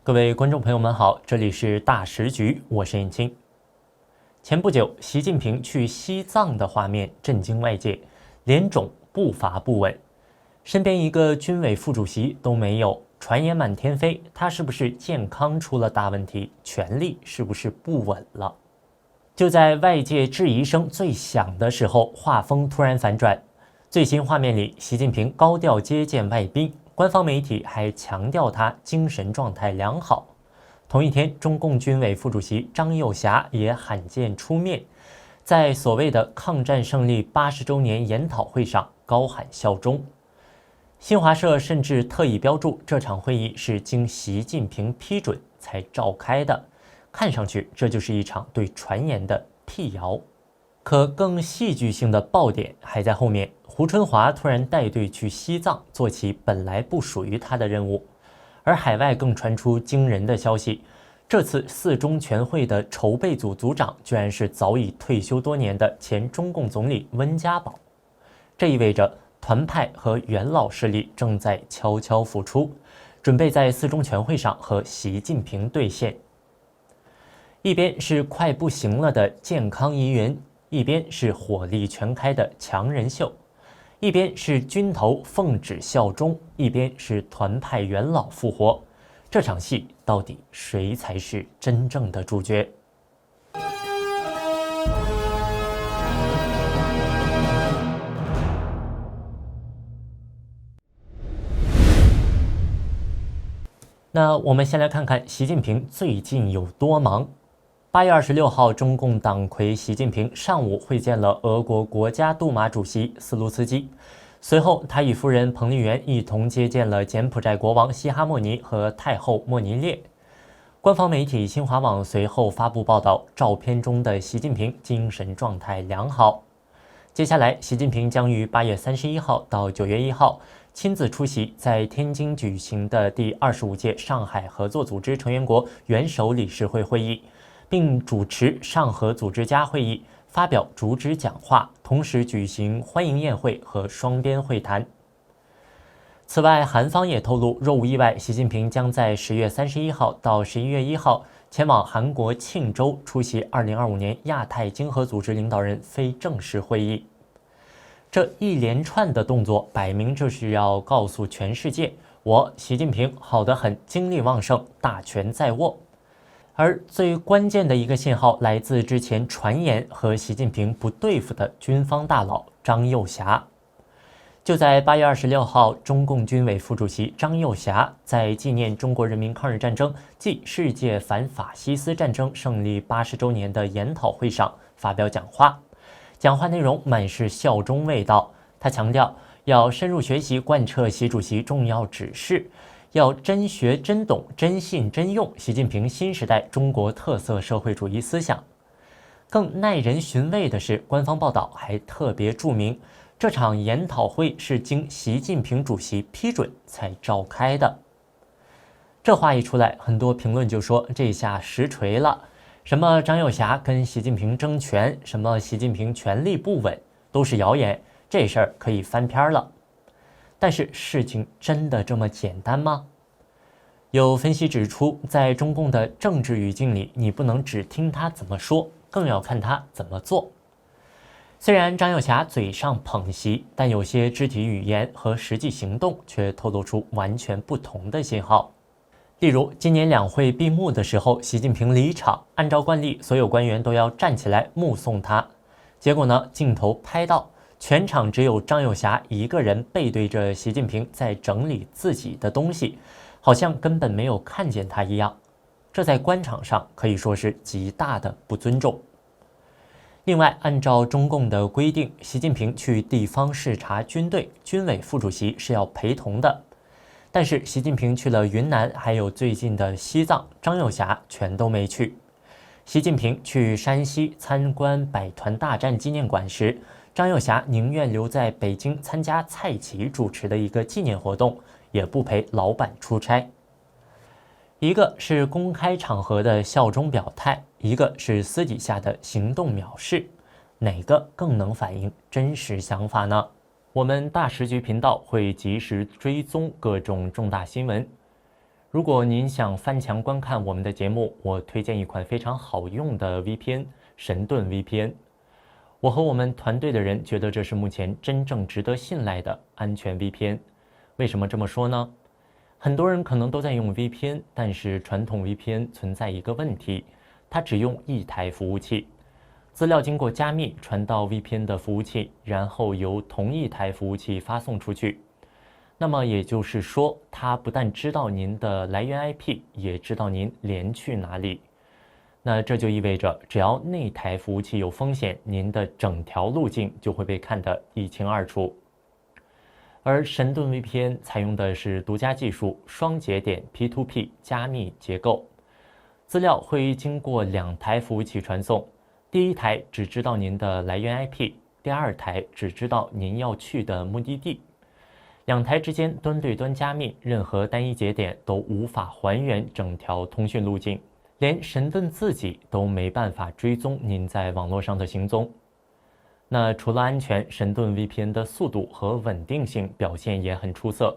各位观众朋友们好，这里是大时局，我是燕青。前不久，习近平去西藏的画面震惊外界，联种步伐不稳，身边一个军委副主席都没有，传言满天飞，他是不是健康出了大问题？权力是不是不稳了？就在外界质疑声最响的时候，画风突然反转。最新画面里，习近平高调接见外宾，官方媒体还强调他精神状态良好。同一天，中共军委副主席张又侠也罕见出面，在所谓的抗战胜利80周年研讨会上高喊效忠。新华社甚至特意标注，这场会议是经习近平批准才召开的，看上去这就是一场对传言的辟谣。可更戏剧性的爆点还在后面，胡春华突然带队去西藏，做起本来不属于他的任务。而海外更传出惊人的消息，这次四中全会的筹备组组长居然是早已退休多年的前中共总理温家宝。这意味着团派和元老势力正在悄悄复出，准备在四中全会上和习近平对线。一边是快不行了的健康疑云，一边是火力全开的强人秀，一边是军头奉旨效忠，一边是团派元老复活。这场戏到底谁才是真正的主角？那我们先来看看习近平最近有多忙。8月26号，中共党魁习近平上午会见了俄国国家杜马主席斯卢茨基，随后他与夫人彭丽媛一同接见了柬埔寨国王西哈莫尼和太后莫尼列。官方媒体新华网随后发布报道，照片中的习近平精神状态良好。接下来，习近平将于8月31号到9月1号亲自出席在天津举行的第25届上海合作组织成员国元首理事会会议，并主持上合组织家会议，发表主旨讲话，同时举行欢迎宴会和双边会谈。此外，韩方也透露，若无意外，习近平将在10月31号到11月1号前往韩国庆州出席2025年亚太经合组织领导人非正式会议。这一连串的动作，摆明就是要告诉全世界，我习近平好得很，精力旺盛，大权在握。而最关键的一个信号来自之前传言和习近平不对付的军方大佬张又侠。就在8月26号，中共军委副主席张又侠在纪念中国人民抗日战争暨世界反法西斯战争胜利80周年的研讨会上发表讲话，讲话内容满是效忠味道。他强调要深入学习贯彻习主席重要指示，要真学真懂真信真用习近平新时代中国特色社会主义思想。更耐人寻味的是，官方报道还特别注明，这场研讨会是经习近平主席批准才召开的。这话一出来，很多评论就说这下实锤了，什么张又侠跟习近平争权，什么习近平权力不稳，都是谣言，这事儿可以翻篇了。但是事情真的这么简单吗？有分析指出，在中共的政治语境里，你不能只听他怎么说，更要看他怎么做。虽然张又侠嘴上捧习，但有些肢体语言和实际行动却透露出完全不同的信号。例如，今年两会闭幕的时候，习近平离场，按照惯例，所有官员都要站起来目送他。结果呢，镜头拍到全场只有张又侠一个人背对着习近平在整理自己的东西，好像根本没有看见他一样。这在官场上可以说是极大的不尊重。另外，按照中共的规定，习近平去地方视察军队，军委副主席是要陪同的。但是习近平去了云南，还有最近的西藏，张又侠全都没去。习近平去山西参观百团大战纪念馆时，张又侠宁愿留在北京参加蔡奇主持的一个纪念活动，也不陪老板出差。一个是公开场合的效忠表态，一个是私底下的行动藐视，哪个更能反映真实想法呢？我们大时局频道会及时追踪各种重大新闻。如果您想翻墙观看我们的节目，我推荐一款非常好用的 VPN， 神盾 VPN。我和我们团队的人觉得这是目前真正值得信赖的安全 VPN。为什么这么说呢？很多人可能都在用 VPN， 但是传统 VPN 存在一个问题，它只用一台服务器，资料经过加密传到 VPN 的服务器，然后由同一台服务器发送出去。那么也就是说，它不但知道您的来源 IP， 也知道您连去哪里。那这就意味着，只要那台服务器有风险，您的整条路径就会被看得一清二楚。而神盾 VPN 采用的是独家技术双节点 P2P 加密结构，资料会经过2台服务器传送，第一台只知道您的来源 IP， 第二台只知道您要去的目的地。2台之间端对端加密，任何单一节点都无法还原整条通讯路径，连神盾自己都没办法追踪您在网络上的行踪。那除了安全，神盾 VPN 的速度和稳定性表现也很出色。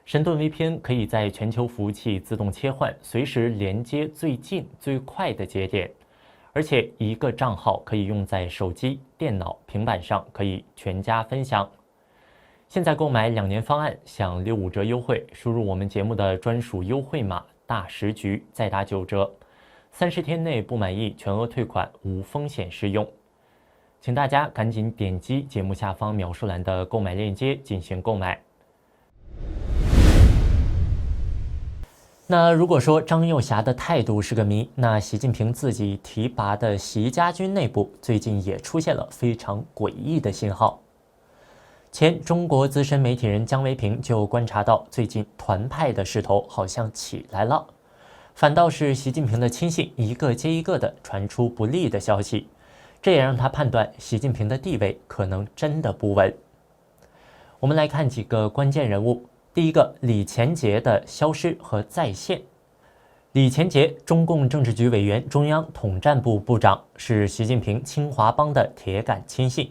神盾 VPN 可以在全球服务器自动切换，随时连接最近最快的节点，而且一个账号可以用在手机、电脑、平板上，可以全家分享。现在购买2年方案享65折优惠，输入我们节目的专属优惠码大10局再打9折，30天内不满意全额退款，无风险适用。请大家赶紧点击节目下方描述栏的购买链接进行购买。那如果说张又侠的态度是个谜，那习近平自己提拔的习家军内部最近也出现了非常诡异的信号。前中国资深媒体人姜维平就观察到，最近团派的势头好像起来了，反倒是习近平的亲信一个接一个的传出不利的消息，这也让他判断习近平的地位可能真的不稳。我们来看几个关键人物。第一个，李前杰的消失和再现。李前杰，中共政治局委员、中央统战部部长，是习近平清华帮的铁杆亲信。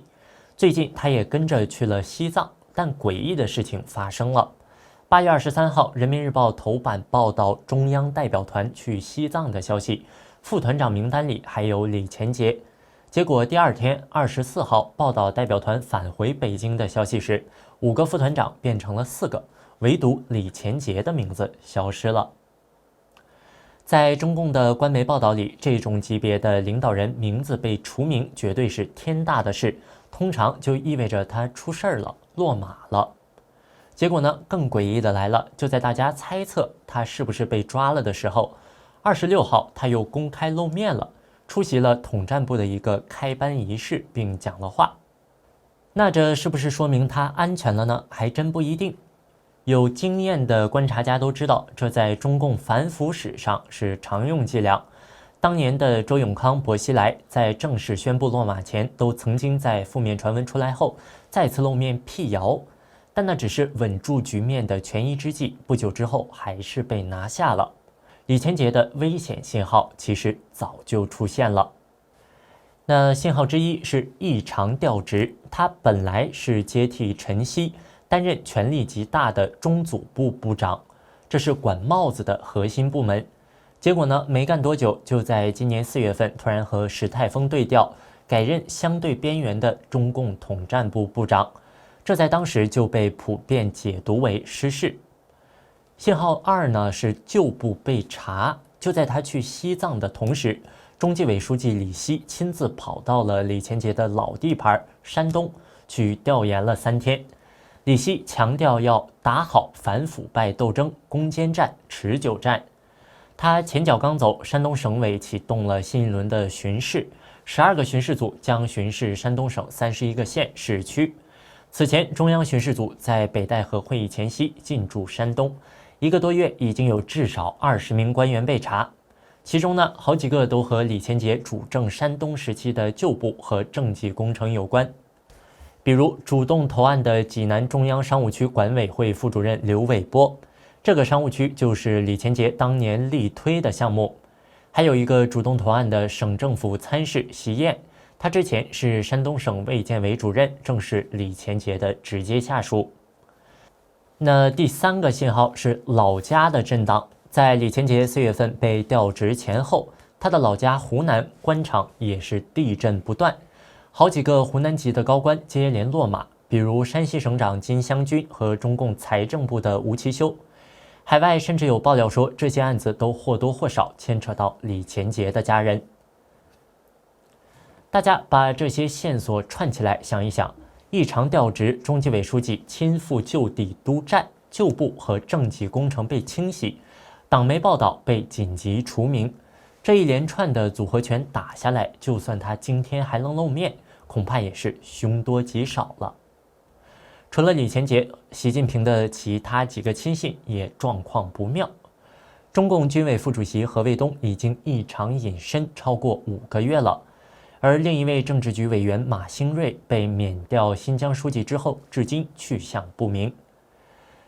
最近他也跟着去了西藏，但诡异的事情发生了。8月23号，人民日报头版报道中央代表团去西藏的消息，副团长名单里还有李前杰。结果第二天24号报道代表团返回北京的消息时，5个副团长变成了4个，唯独李前杰的名字消失了。在中共的官媒报道里，这种级别的领导人名字被除名绝对是天大的事，通常就意味着他出事儿了，落马了。结果呢，更诡异的来了，就在大家猜测他是不是被抓了的时候，26号他又公开露面了，出席了统战部的一个开班仪式，并讲了话。那这是不是说明他安全了呢？还真不一定。有经验的观察家都知道，这在中共反腐史上是常用伎俩。当年的周永康、薄熙来在正式宣布落马前，都曾经在负面传闻出来后再次露面辟谣，但那只是稳住局面的权宜之计，不久之后还是被拿下了。李前杰的危险信号其实早就出现了。那信号之一是异常调职，他本来是接替陈希担任权力极大的中组部部长，这是管帽子的核心部门。结果呢，没干多久，就在今年4月份突然和史泰峰对调，改任相对边缘的中共统战部部长，这在当时就被普遍解读为失势。信号2呢是旧部被查，就在他去西藏的同时，中纪委书记李希亲自跑到了李前杰的老地盘山东去调研了3天。李希强调要打好反腐败斗争攻坚战、持久战。他前脚刚走，山东省委启动了新一轮的巡视，12个巡视组将巡视山东省31个县市区。此前，中央巡视组在北戴河会议前夕进驻山东，1个多月已经有至少20名官员被查，其中呢，好几个都和李前杰主政山东时期的旧部和政绩工程有关。比如主动投案的济南中央商务区管委会副主任刘伟波，这个商务区就是李前杰当年力推的项目。还有一个主动投案的省政府参事席燕，他之前是山东省卫健委主任，正是李前杰的直接下属。那第3个信号是老家的震荡，在李连杰4月份被调职前后，他的老家湖南官场也是地震不断，好几个湖南籍的高官接连落马，比如山西省长金湘军和中共财政部的吴奇修。海外甚至有爆料说，这些案子都或多或少牵扯到李连杰的家人。大家把这些线索串起来想一想，一场调职，中纪委书记亲赴就地督战，旧部和政绩工程被清洗，党媒报道被紧急除名，这一连串的组合拳打下来，就算他今天还能露面，恐怕也是凶多吉少了。除了李连杰，习近平的其他几个亲信也状况不妙。中共军委副主席何卫东已经异常隐身超过5个月了，而另一位政治局委员马兴瑞被免调新疆书记之后，至今去向不明。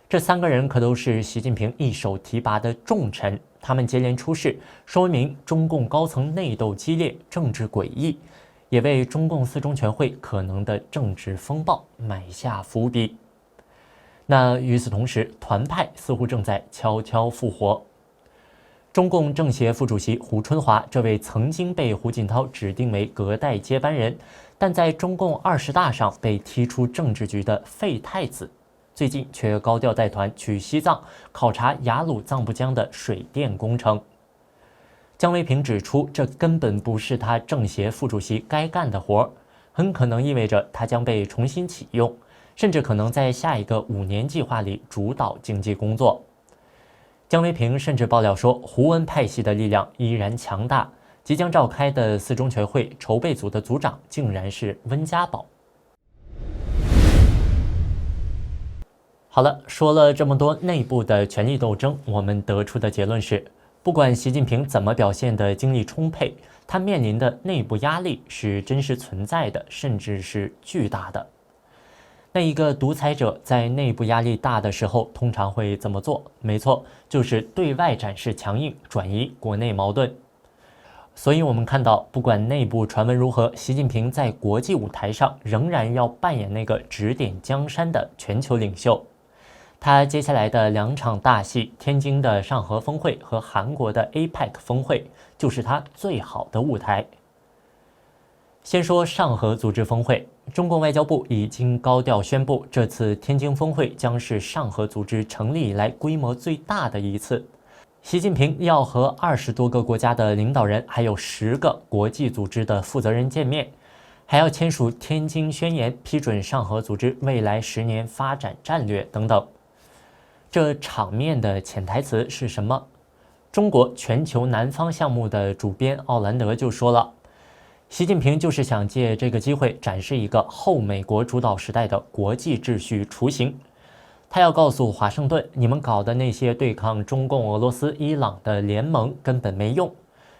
这3个人可都是习近平一手提拔的重臣，他们接连出事，说明中共高层内斗激烈，政治诡异，也为中共4中全会可能的政治风暴埋下伏笔。那与此同时，团派似乎正在悄悄复活。中共政协副主席胡春华，这位曾经被胡锦涛指定为隔代接班人，但在中共20大上被踢出政治局的废太子，最近却高调带团去西藏考察雅鲁藏布江的水电工程。姜维平指出，这根本不是他政协副主席该干的活，很可能意味着他将被重新启用，甚至可能在下一个5年计划里主导经济工作。姜维平甚至爆料说，胡温派系的力量依然强大，即将召开的4中全会筹备组的组长竟然是温家宝。好了，说了这么多内部的权力斗争，我们得出的结论是，不管习近平怎么表现的精力充沛，他面临的内部压力是真实存在的，甚至是巨大的。那一个独裁者在内部压力大的时候，通常会怎么做？没错，就是对外展示强硬，转移国内矛盾。所以我们看到，不管内部传闻如何，习近平在国际舞台上仍然要扮演那个指点江山的全球领袖。他接下来的2场大戏，天津的上合峰会和韩国的 APEC 峰会，就是他最好的舞台。先说上合组织峰会，中共外交部已经高调宣布，这次天津峰会将是上合组织成立以来规模最大的一次。习近平要和20多个国家的领导人，还有10个国际组织的负责人见面，还要签署天津宣言，批准上合组织未来10年发展战略等等。这场面的潜台词是什么？中国全球南方项目的主编奥兰德就说了，习近平就是想借这个机会展示一个后美国主导时代的国际秩序雏形。他要告诉华盛顿，你们搞的那些对抗中共、俄罗斯、伊朗的联盟根本没用。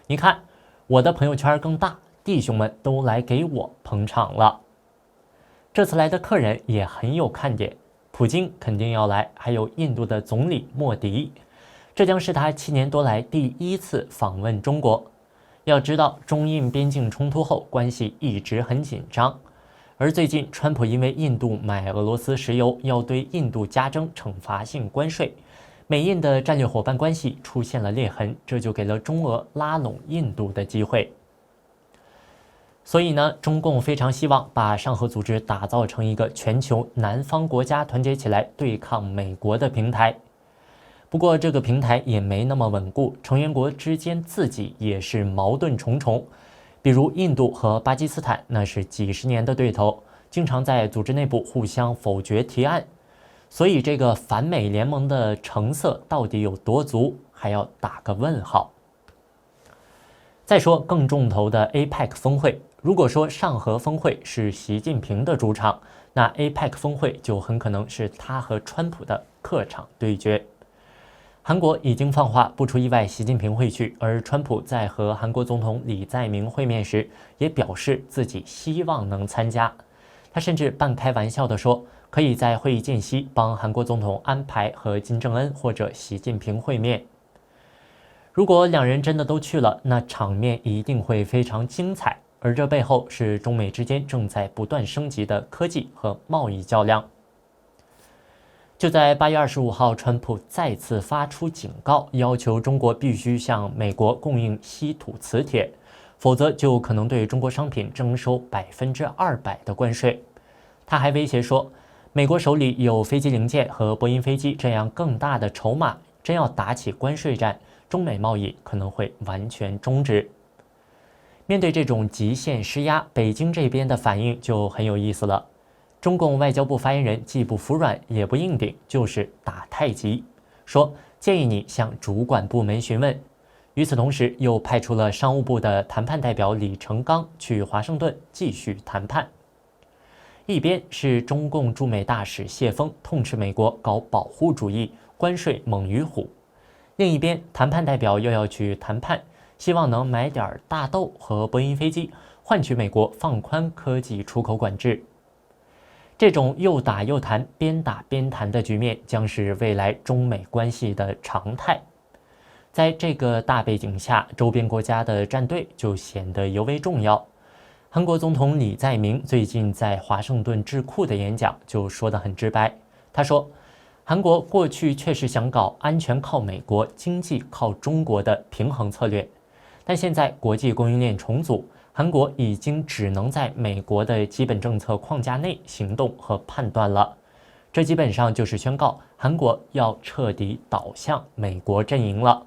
你看，我的朋友圈更大，弟兄们都来给我捧场了。这次来的客人也很有看点，普京肯定要来，还有印度的总理莫迪，这将是他7年多来第1次访问中国。要知道，中印边境冲突后，关系一直很紧张。而最近，川普因为印度买俄罗斯石油，要对印度加征惩罚性关税，美印的战略伙伴关系出现了裂痕，这就给了中俄拉拢印度的机会。所以呢，中共非常希望把上合组织打造成一个全球南方国家团结起来对抗美国的平台。不过这个平台也没那么稳固，成员国之间自己也是矛盾重重。比如印度和巴基斯坦，那是几十年的对头，经常在组织内部互相否决提案。所以这个反美联盟的成色到底有多足，还要打个问号。再说更重头的 APEC 峰会，如果说上合峰会是习近平的主场，那 APEC 峰会就很可能是他和川普的客场对决。韩国已经放话，不出意外，习近平会去。而川普在和韩国总统李在明会面时，也表示自己希望能参加。他甚至半开玩笑地说，可以在会议间隙帮韩国总统安排和金正恩或者习近平会面。如果2人真的都去了，那场面一定会非常精彩。而这背后是中美之间正在不断升级的科技和贸易较量。就在8月25号，川普再次发出警告，要求中国必须向美国供应稀土磁铁，否则就可能对中国商品征收200%的关税。他还威胁说，美国手里有飞机零件和波音飞机这样更大的筹码，真要打起关税战，中美贸易可能会完全终止。面对这种极限施压，北京这边的反应就很有意思了。中共外交部发言人既不服软也不硬顶，就是打太极，说建议你向主管部门询问。与此同时，又派出了商务部的谈判代表李成钢去华盛顿继续谈判。一边是中共驻美大使谢锋痛斥美国搞保护主义，关税猛于虎；另一边，谈判代表又要去谈判，希望能买点大豆和波音飞机，换取美国放宽科技出口管制。这种又打又谈、边打边谈的局面，将是未来中美关系的常态。在这个大背景下，周边国家的站队就显得尤为重要。韩国总统李在明最近在华盛顿智库的演讲就说得很直白，他说，韩国过去确实想搞安全靠美国、经济靠中国的平衡策略，但现在国际供应链重组，韩国已经只能在美国的基本政策框架内行动和判断了。这基本上就是宣告韩国要彻底倒向美国阵营了。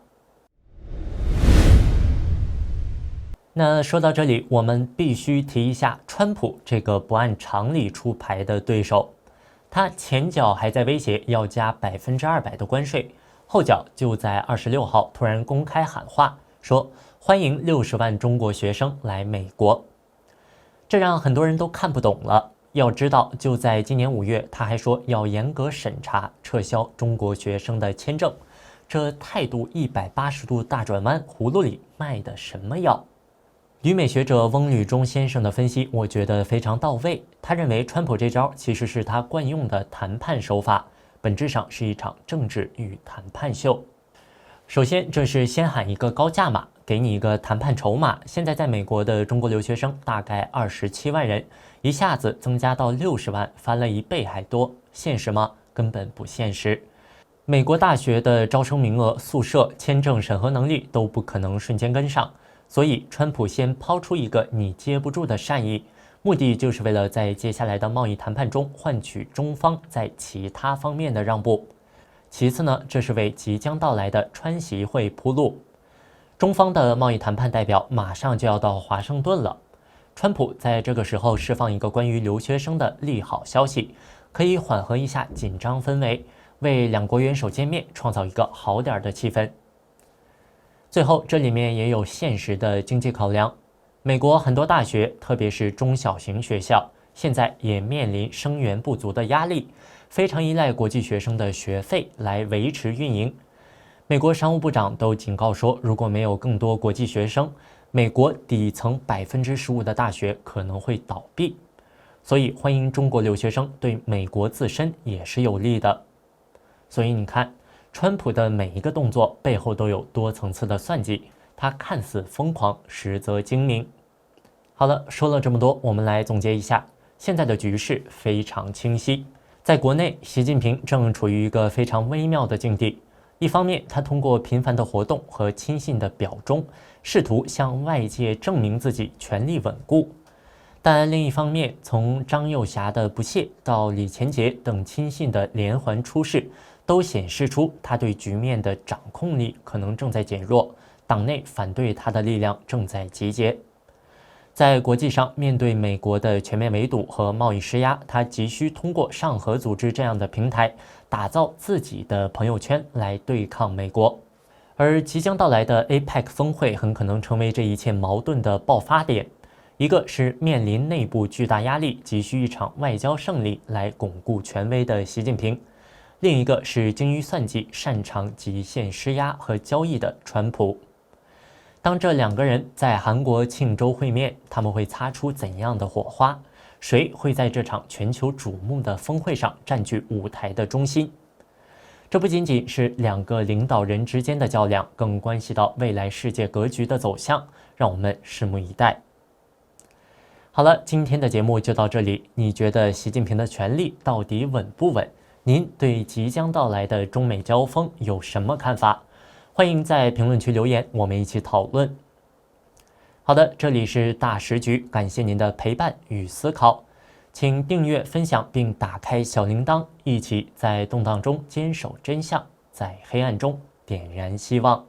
那说到这里，我们必须提一下川普这个不按常理出牌的对手。他前脚还在威胁要加200%的关税，后脚就在26号突然公开喊话，说欢迎60万中国学生来美国。这让很多人都看不懂了。要知道，就在今年5月，他还说要严格审查撤销中国学生的签证，这态度180度大转弯，葫芦里卖的什么药？旅美学者翁履中先生的分析，我觉得非常到位。他认为，川普这招其实是他惯用的谈判手法，本质上是一场政治与谈判秀。首先，这是先喊一个高价码，给你一个谈判筹码。现在在美国的中国留学生大概27万人，一下子增加到60万，翻了1倍还多。现实吗？根本不现实。美国大学的招生名额、宿舍、签证审核能力都不可能瞬间跟上。所以，川普先抛出一个你接不住的善意，目的就是为了在接下来的贸易谈判中换取中方在其他方面的让步。其次呢，这是为即将到来的川习会铺路。中方的贸易谈判代表马上就要到华盛顿了，川普在这个时候释放一个关于留学生的利好消息，可以缓和一下紧张氛围，为两国元首见面创造一个好点的气氛。最后，这里面也有现实的经济考量。美国很多大学，特别是中小型学校，现在也面临生源不足的压力，非常依赖国际学生的学费来维持运营。美国商务部长都警告说，如果没有更多国际学生，美国底层15%的大学可能会倒闭。所以，欢迎中国留学生对美国自身也是有利的。所以你看，川普的每一个动作背后都有多层次的算计，他看似疯狂，实则精明。好了，说了这么多，我们来总结一下，现在的局势非常清晰。在国内，习近平正处于一个非常微妙的境地。一方面，他通过频繁的活动和亲信的表忠，试图向外界证明自己权力稳固。但另一方面，从张又侠的不屑到李连杰等亲信的连环出事，都显示出他对局面的掌控力可能正在减弱，党内反对他的力量正在集结。在国际上，面对美国的全面围堵和贸易施压，他急需通过上合组织这样的平台，打造自己的朋友圈来对抗美国。而即将到来的 APEC 峰会很可能成为这一切矛盾的爆发点。一个是面临内部巨大压力，急需一场外交胜利来巩固权威的习近平；另一个是精于算计、擅长极限施压和交易的川普。当这两个人在韩国庆州会面，他们会擦出怎样的火花？谁会在这场全球瞩目的峰会上占据舞台的中心？这不仅仅是两个领导人之间的较量，更关系到未来世界格局的走向，让我们拭目以待。好了，今天的节目就到这里。你觉得习近平的权力到底稳不稳？您对即将到来的中美交锋有什么看法？欢迎在评论区留言，我们一起讨论。好的，这里是大时局，感谢您的陪伴与思考，请订阅、分享并打开小铃铛，一起在动荡中坚守真相，在黑暗中点燃希望。